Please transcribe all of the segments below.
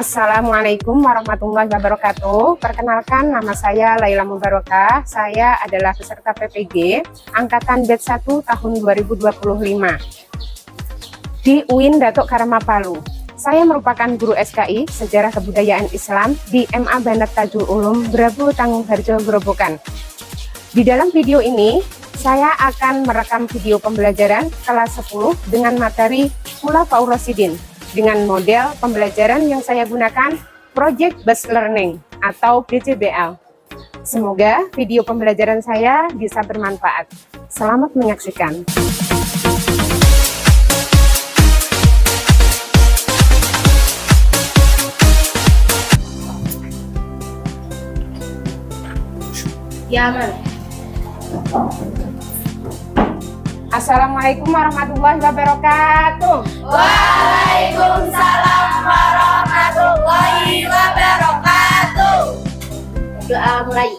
Assalamualaikum warahmatullahi wabarakatuh. Perkenalkan, nama saya Laila Mubarokah. Saya adalah peserta PPG Angkatan Batch 1 tahun 2025 di UIN Datuk Karama Palu. Saya merupakan guru SKI Sejarah Kebudayaan Islam di MA Bandar Tajul Ulum, Brabu, Tanggung Harjo, Gerobokan. Di dalam video ini, saya akan merekam video pembelajaran kelas 10 dengan materi Khulafaur Rasyidin dengan model pembelajaran yang saya gunakan Project Based Learning atau PJBL. Semoga video pembelajaran saya bisa bermanfaat. Selamat menyaksikan. Yaman. Assalamualaikum warahmatullahi wabarakatuh. Waalaikumsalam warahmatullahi wabarakatuh. Doa mulai.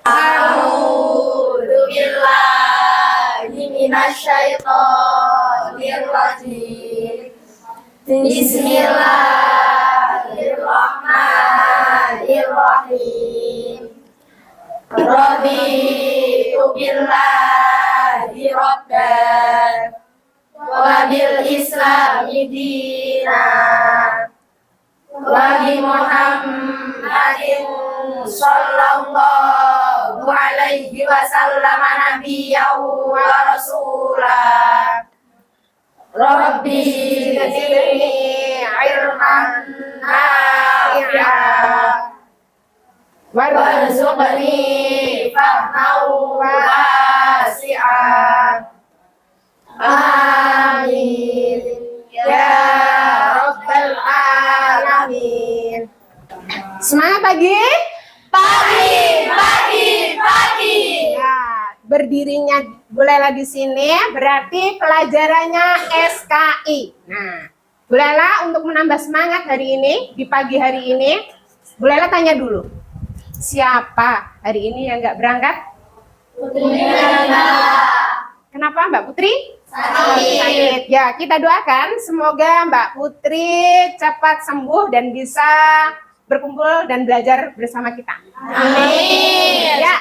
A'udzu billahi minasyaitonir rajim. Bismillahirrahmanirrahim. Raditu billahi rabban wa bil islami dinan wa bi Muhammadin sallallahu alaihi wasallam nabiyyan wa rasulah. Rabbi zidni ilman nafi'an warzuqni fahman wasi'an. Amin ya rabbal alamin. Semangat pagi. Pagi. Ya, berdirinya Bu Laila di sini berarti pelajarannya SKI. Nah, Bu Laila untuk menambah semangat hari ini, di pagi hari ini, Bu Laila tanya dulu. Siapa hari ini yang nggak berangkat? Kenapa Mbak Putri? Sakit. Ya, kita doakan semoga Mbak Putri cepat sembuh dan bisa berkumpul dan belajar bersama kita. Amin. Ya,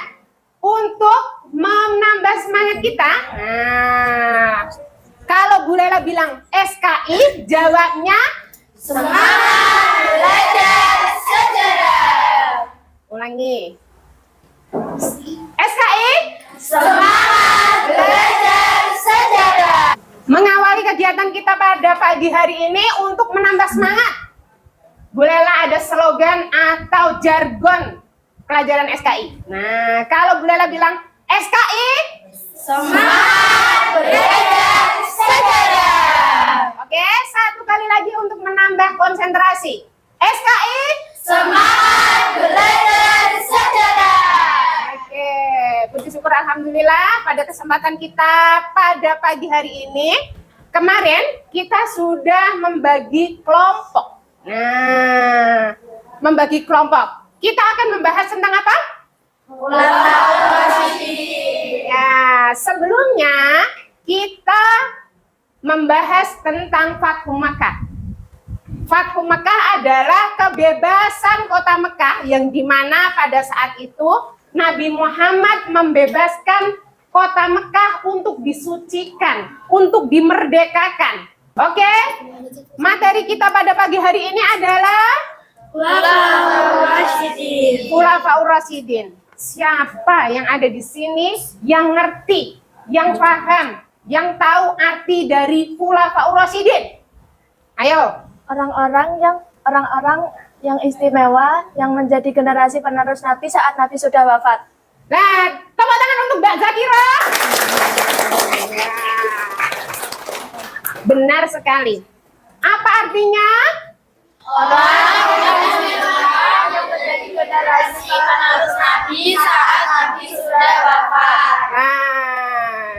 untuk menambah semangat kita, nah, kalau Bu Laila bilang SKI, jawabnya Semangat belajar sejarah. ulangi. SKI, Semangat belajar sejarah. mengawali kegiatan kita pada pagi hari ini untuk menambah semangat. Bu Laila ada slogan atau jargon pelajaran SKI. Nah, kalau Bu Laila bilang SKI, Semangat belajar sejarah. oke, satu kali lagi untuk menambah konsentrasi. SKI, Semangat belajar sejarah. oke, puji syukur alhamdulillah pada kesempatan kita pada pagi hari ini, kemarin kita sudah membagi kelompok. Nah, membagi kelompok. Kita akan membahas tentang apa? Khulafaur Rasyidin. Ya, sebelumnya kita membahas tentang Fathu Makkah. Fathu Makkah adalah kebebasan kota Mekah yang dimana pada saat itu Nabi Muhammad membebaskan kota Mekah untuk disucikan, untuk dimerdekakan. Oke, materi kita pada pagi hari ini adalah Khulafaur Rasyidin. Khulafaur Rasyidin. Siapa yang ada di sini yang ngerti, yang paham, yang tahu arti dari Khulafaur Rasyidin? Ayo. Orang-orang yang istimewa yang menjadi generasi penerus Nabi saat Nabi sudah wafat. Nah, tepuk tangan untuk Mbak Zakira. Ya. Benar sekali. Apa artinya? Orang yang menjadi generasi penerus Nabi saat Nabi sudah wafat. Nah,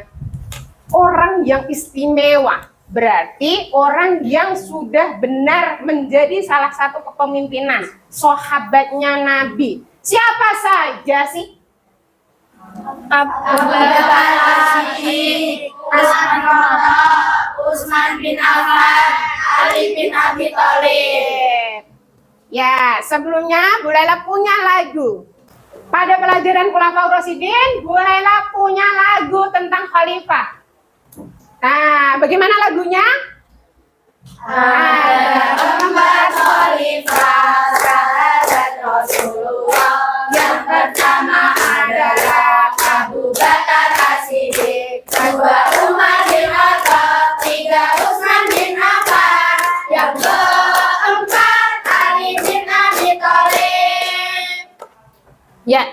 orang yang istimewa berarti orang yang sudah benar menjadi salah satu kepemimpinan sahabatnya Nabi. Siapa saja sih? Abu Bakar As-Siddiq, Usman bin Affan, Ali bin Abi Thalib. Ya, sebelumnya Bu Laila punya lagu. Pada pelajaran Khulafaur Rasyidin, Bu Laila punya lagu tentang khalifah. Nah, bagaimana lagunya? Ada 4 khalifah sahabat Rasulullah. Yang pertama adalah Abu Bakar As-Siddiq, kedua Umar bin Khattab, tiga Utsman bin Affan, yang keempat Ali bin Abi Thalib. Ya,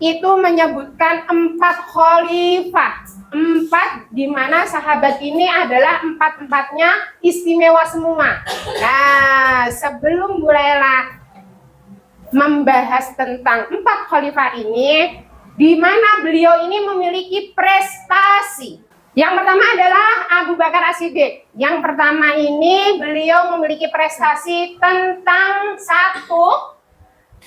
itu menyebutkan 4 khalifah. 4 di mana sahabat ini adalah 4-4-nya istimewa semua. Nah, sebelum Bu Laila membahas tentang 4 khalifah ini, di mana beliau ini memiliki prestasi. Yang pertama adalah Abu Bakar As-Siddiq. Yang pertama ini beliau memiliki prestasi tentang satu,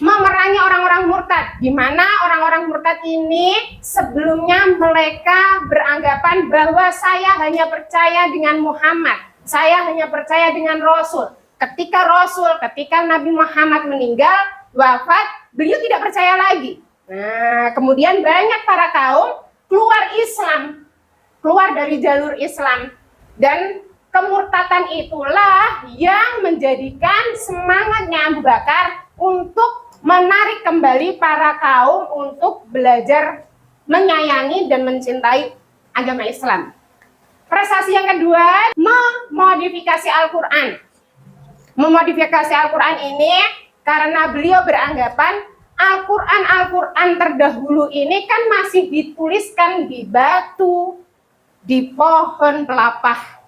memerangi orang-orang murtad, di mana orang-orang murtad ini sebelumnya mereka beranggapan bahwa saya hanya percaya dengan Muhammad, saya hanya percaya dengan Rasul. Ketika Nabi Muhammad meninggal, wafat, beliau tidak percaya lagi. Nah, kemudian banyak para kaum keluar Islam, keluar dari jalur Islam, dan kemurtatan itulah yang menjadikan semangatnya Abu Bakar untuk menarik kembali para kaum untuk belajar menyayangi dan mencintai agama Islam. Prestasi yang kedua, memodifikasi Al-Quran. Memodifikasi Al-Quran ini karena beliau beranggapan Al-Quran terdahulu ini kan masih dituliskan di batu, di pohon pelapah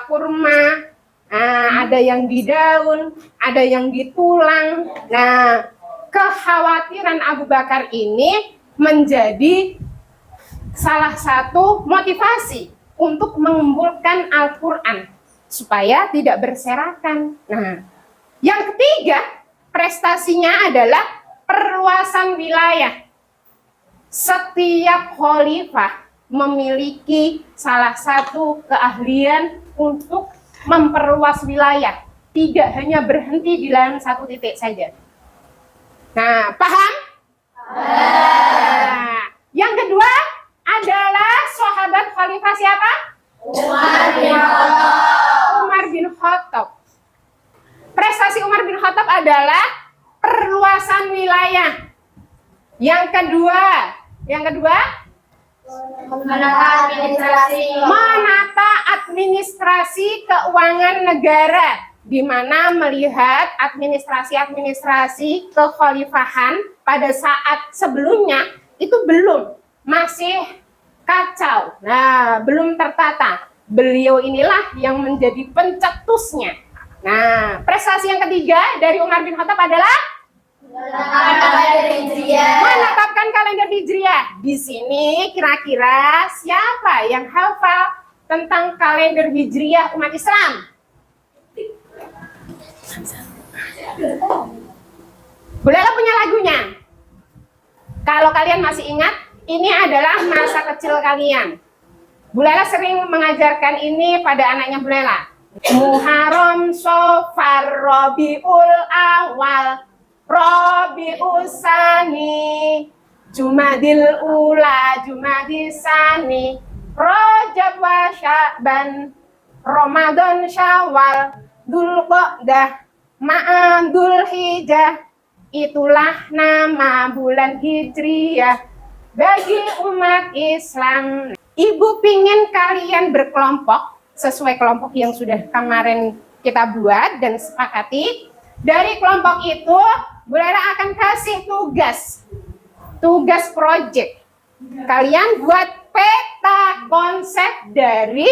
kurma. Nah, ada yang di daun, ada yang di tulang. Nah, kekhawatiran Abu Bakar ini menjadi salah satu motivasi untuk mengumpulkan Al-Quran supaya tidak berserakan. Nah, yang ketiga, prestasinya adalah perluasan wilayah. Setiap khalifah memiliki salah satu keahlian untuk memperluas wilayah, tidak hanya berhenti di dalam satu titik saja. Nah, paham? Nah, yang kedua adalah sahabat khalifah siapa? Umar bin Khattab. Prestasi Umar bin Khattab adalah perluasan wilayah. Yang kedua, menata administrasi keuangan negara, di mana melihat administrasi kekhalifahan pada saat sebelumnya itu masih kacau. Nah, belum tertata. Beliau inilah yang menjadi pencetusnya. Nah, prestasi yang ketiga dari Umar bin Khattab adalah menetapkan kalender Hijriah. Di sini kira-kira siapa yang hafal tentang kalender Hijriah umat Islam? Bu Laila punya lagunya. Kalau kalian masih ingat, ini adalah masa kecil kalian. Bu Laila sering mengajarkan ini pada anaknya Bu Laila. Muharram, Safar, Rabiul Awal, Rabiul Tsani, Jumadil Ula, Jumadis Tsani, Rajab wa Sya'ban, Ramadan, Syawal, Dzulqa'dah, Ma'an, Dzulhijjah. Itulah nama bulan Hijriyah bagi umat Islam. Ibu pingin kalian berkelompok sesuai kelompok yang sudah kemarin kita buat dan sepakati. Dari kelompok itu, Bu Laila akan kasih tugas project. Kalian buat peta konsep dari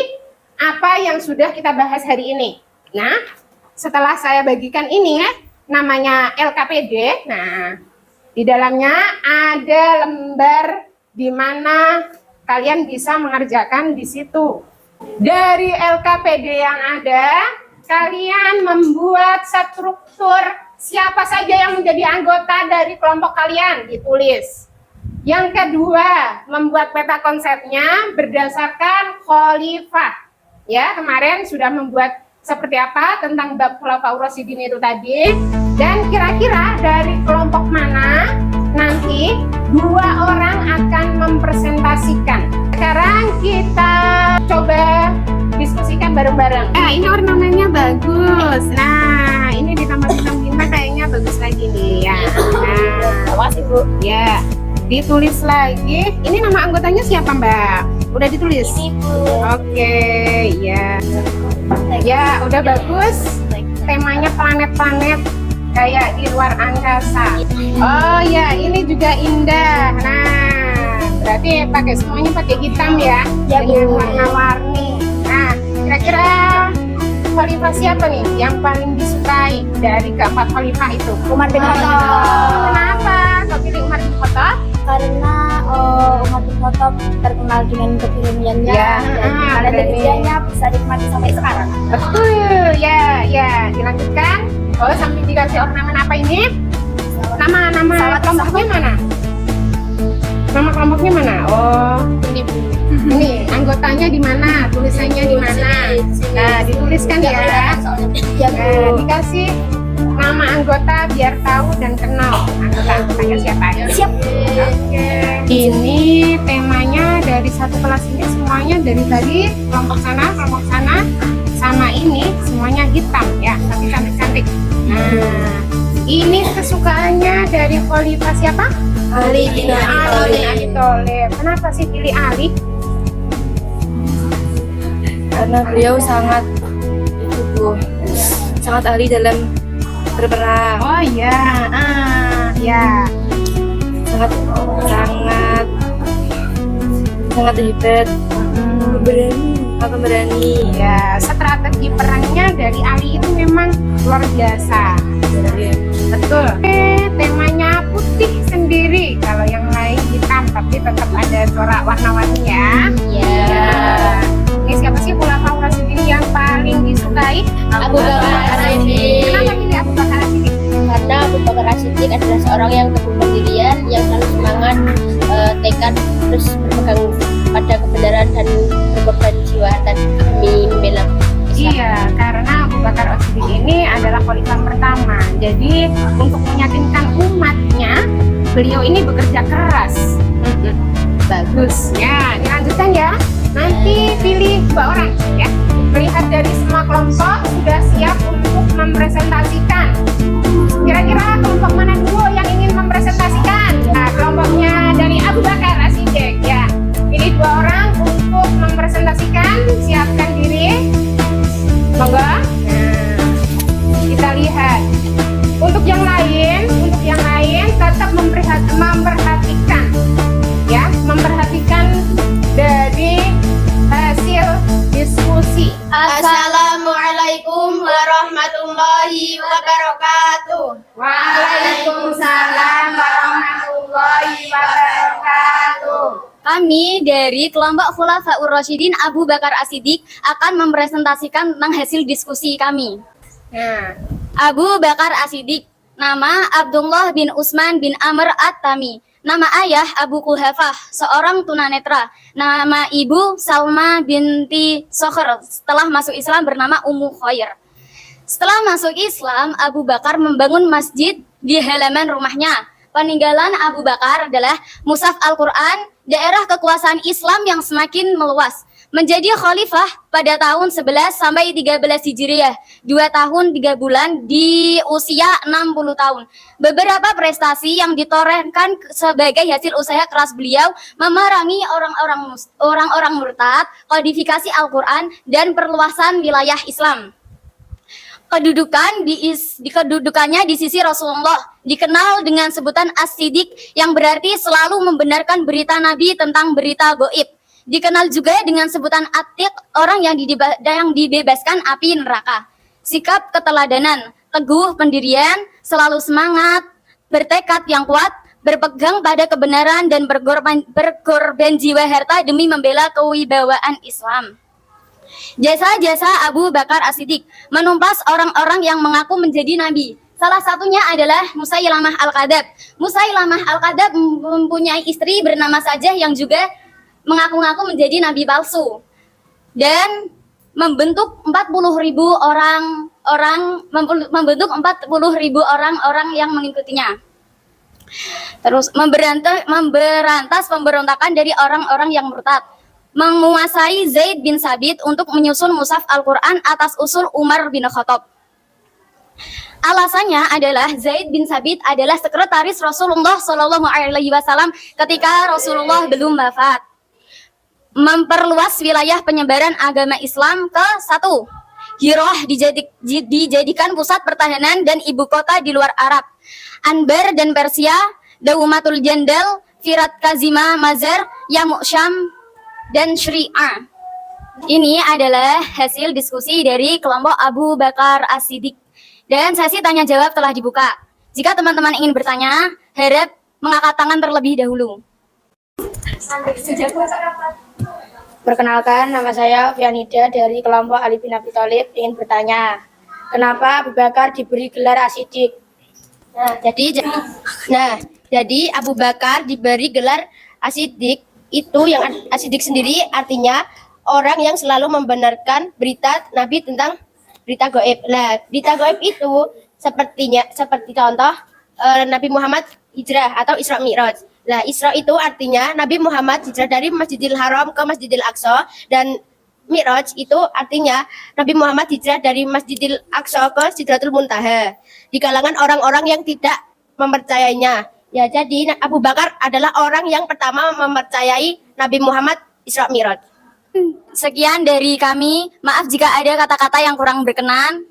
apa yang sudah kita bahas hari ini. Nah, setelah saya bagikan ini ya, namanya LKPD. Nah, di dalamnya ada lembar di mana kalian bisa mengerjakan di situ. Dari LKPD yang ada, kalian membuat struktur siapa saja yang menjadi anggota dari kelompok kalian, ditulis. Yang kedua, membuat peta konsepnya berdasarkan khalifah. Ya, kemarin sudah membuat seperti apa tentang bab Khulafaur Rasyidin itu tadi, dan kira-kira dari kelompok mana nanti 2 orang akan mempresentasikan. Sekarang kita coba diskusikan bareng-bareng. Ini ornamennya bagus. Nah, ini ditambah bintang-bintang kayaknya bagus lagi nih ya. Nah, Awas Ibu. ya, ditulis lagi. Ini nama anggotanya siapa, Mbak? Udah ditulis? Ini Bu. Oke, ya. Ya, udah bagus. Temanya planet-planet kayak di luar angkasa. Oh ya, ini juga indah. Nah, berarti semuanya pakai hitam ya, Ya, dengan Bu. warna-warni. Nah, kira-kira khalifah siapa nih yang paling disukai dari keempat khalifah itu? Umar bin Khattab. Kenapa kau pilih Umar bin Khattab? Karena Umar bin Khattab terkenal dengan keberaniannya Ya, dan kerjanya bisa dinikmati sampai sekarang. Betul, ya. Dilanjutkan. Oh, sambil dikasih ornamen apa ini? Nama kelompoknya mana? Nama kelompoknya mana? Oh, Ini Bu. ini anggotanya di mana? Tulisannya di mana? Nah, dituliskan ya. Ya Nah, Bu. dikasih nama anggota biar tahu dan kenal anggotanya siapa aja. Siap. Oke. Ini temanya dari satu kelas ini semuanya dari tadi kelompok sana, sama ini semuanya hitam ya, tapi cantik-cantik. Nah, ini kesukaannya dari khalifah siapa? Ali bin Ali bin Abi Thalib. Kenapa sih pilih Ali? Karena beliau sangat itu Bu, sangat ahli dalam berperang, Oh ya, ya. sangat hebat, pemberani. Ya, strategi perangnya dari Ali itu memang luar biasa. Betul. Temanya putih sendiri. Kalau yang lain hitam, tapi tetap ada corak warna-warni ya. Ya. Ini siapa sih Khulafaur Rasyidin yang paling disukai? Abu Bakar As-Siddiq. Kenapa pilih Abu Bakar As-Siddiq? Karena Abu Bakar As-Siddiq adalah seorang yang teguh pendirian, yang selalu semangat, tekad, terus berpegang pada kebenaran dan berkorban jiwa dan demi membela Islam. Iya, karena Abu Bakar As-Siddiq ini adalah khalifah pertama. Jadi untuk meyakinkan umatnya, beliau ini bekerja keras. Bagus. Ya, dilanjutkan ya. Nanti pilih 2 orang ya. Melihat dari semua kelompok sudah siap untuk mempresentasikan. Kira-kira kelompok mana dulu yang ingin mempresentasikan? Nah, kelompoknya dari Abu Bakar As-Siddiq ya. Pilih 2 orang untuk mempresentasikan. Siapkan diri. Monggo. Nah, kita lihat. Untuk yang lain tetap memperhatikan ya, memperhatikan dari hasil diskusi. Assalamualaikum warahmatullahi wabarakatuh. Waalaikumsalam warahmatullahi wabarakatuh. Kami dari kelompok Khulafaur Rasyidin Abu Bakar As-Siddiq akan mempresentasikan tentang hasil diskusi kami. Nah, Abu Bakar As-Siddiq, nama Abdullah bin Utsman bin Amr At-Tami. Nama ayah Abu Quhafah, seorang tunanetra. Nama ibu Salma binti Sokhr. Setelah masuk Islam bernama Ummu Khair. Setelah masuk Islam, Abu Bakar membangun masjid di halaman rumahnya. Peninggalan Abu Bakar adalah Mushaf Al-Quran, daerah kekuasaan Islam yang semakin meluas. Menjadi khalifah pada tahun 11 sampai 13 Hijriah, 2 tahun 3 bulan di usia 60 tahun. Beberapa prestasi yang ditorehkan sebagai hasil usaha keras beliau memerangi orang-orang murtad, kodifikasi Al-Quran, dan perluasan wilayah Islam. Kedudukannya di sisi Rasulullah dikenal dengan sebutan As-Siddiq yang berarti selalu membenarkan berita Nabi tentang berita gaib. Dikenal juga dengan sebutan Atiq, orang yang dibebaskan api neraka. Sikap keteladanan, teguh pendirian, selalu semangat, bertekad yang kuat, berpegang pada kebenaran dan berkorban jiwa harta demi membela kewibawaan Islam. Jasa-jasa Abu Bakar As-Siddiq menumpas orang-orang yang mengaku menjadi nabi. Salah satunya adalah Musailamah Al-Kadzab. Musailamah Al-Kadzab mempunyai istri bernama Sajah yang juga mengaku-ngaku menjadi nabi palsu. Dan membentuk 40.000 orang-orang yang mengikutinya. Terus memberantas pemberontakan dari orang-orang yang murtad, menguasai Zaid bin Sabit untuk menyusun mushaf Al-Quran atas usul Umar bin Khattab. Alasannya adalah Zaid bin Sabit adalah sekretaris Rasulullah Shallallahu Alaihi Wasallam ketika Rasulullah belum wafat. Memperluas wilayah penyebaran agama Islam ke 1. Hirah dijadikan pusat pertahanan dan ibu kota di luar Arab. Anbar dan Persia, Daumatul Jandal, Firat Kazima, Mazar, Yamuk Syam, dan Syri'ah. Ini adalah hasil diskusi dari kelompok Abu Bakar As-Siddiq. Dan sesi tanya jawab telah dibuka. Jika teman-teman ingin bertanya, harap mengangkat tangan terlebih dahulu. Perkenalkan, nama saya Fianida dari kelompok Ali bin Abi Thalib, ingin bertanya, kenapa Abu Bakar diberi gelar As-Siddiq? Jadi Abu Bakar diberi gelar As-Siddiq itu yang As-Siddiq sendiri artinya orang yang selalu membenarkan berita Nabi tentang berita gaib. Nah, berita gaib itu seperti contoh Nabi Muhammad hijrah atau Isra Mi'raj. Nah, Isra itu artinya Nabi Muhammad hijrah dari Masjidil Haram ke Masjidil Aqsa, dan Mi'raj itu artinya Nabi Muhammad hijrah dari Masjidil Aqsa ke Sidratul Muntaha di kalangan orang-orang yang tidak mempercayainya. Ya, jadi Abu Bakar adalah orang yang pertama mempercayai Nabi Muhammad Isra Mi'raj. Sekian dari kami. Maaf jika ada kata-kata yang kurang berkenan.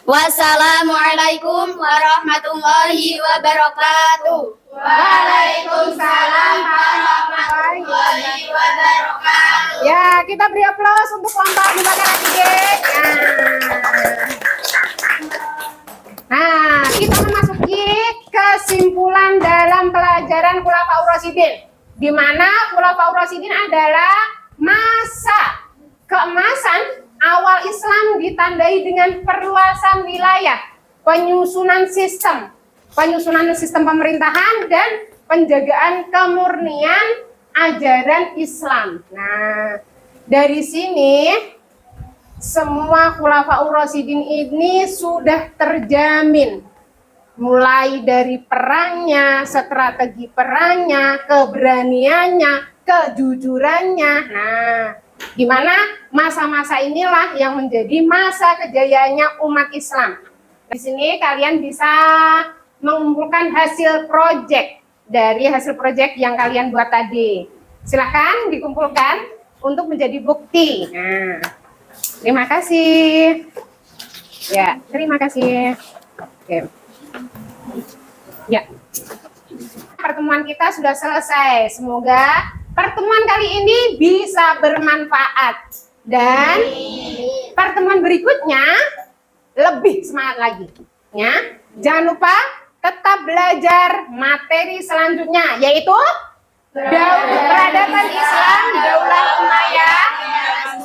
Wassalamualaikum warahmatullahi wabarakatuh. Waalaikumsalam warahmatullahi wabarakatuh. Ya, kita beri aplaus untuk kelompok Abu Bakar As-Siddiq. Nah, kita memasuki kesimpulan dalam pelajaran Khulafaur Rasyidin, di mana Khulafaur Rasyidin adalah masa keemasan awal Islam ditandai dengan perluasan wilayah, penyusunan sistem pemerintahan, dan penjagaan kemurnian ajaran Islam. Nah, dari sini semua Khulafaur Rasyidin ini sudah terjamin, mulai dari perangnya, strategi perangnya, keberaniannya, kejujurannya. Nah, di mana masa-masa inilah yang menjadi masa kejayaannya umat Islam. Di sini kalian bisa mengumpulkan hasil proyek dari hasil proyek yang kalian buat tadi. Silahkan dikumpulkan untuk menjadi bukti. Nah, terima kasih. Ya, terima kasih. Oke. Ya, pertemuan kita sudah selesai. Semoga pertemuan kali ini bisa bermanfaat, dan pertemuan berikutnya lebih semangat lagi. Ya, jangan lupa tetap belajar materi selanjutnya, yaitu peradaban Islam Daulah Umayyah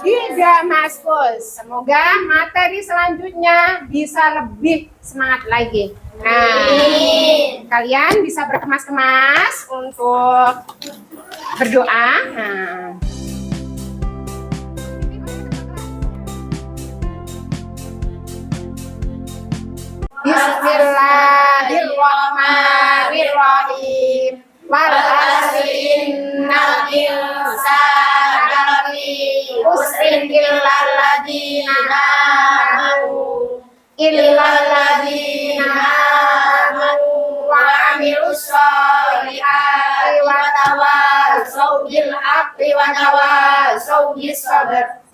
di Damaskus. Semoga materi selanjutnya bisa lebih semangat lagi. Nah, kalian bisa berkemas-kemas untuk berdoa. Nah. Bismillahirrahmanirrahim. Wal asri innal insana lafi khusrin illal ladzina amanu wa amilus sholihati wa tawassaw bil haqqi wa tawassaw bis sabr.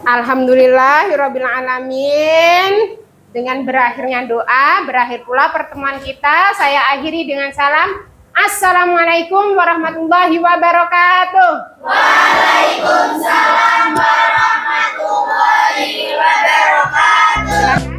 Alhamdulillahirabbil alamin. Dengan berakhirnya doa, berakhir pula pertemuan kita. Saya akhiri dengan salam. Assalamualaikum warahmatullahi wabarakatuh. Waalaikumsalam warahmatullahi wabarakatuh.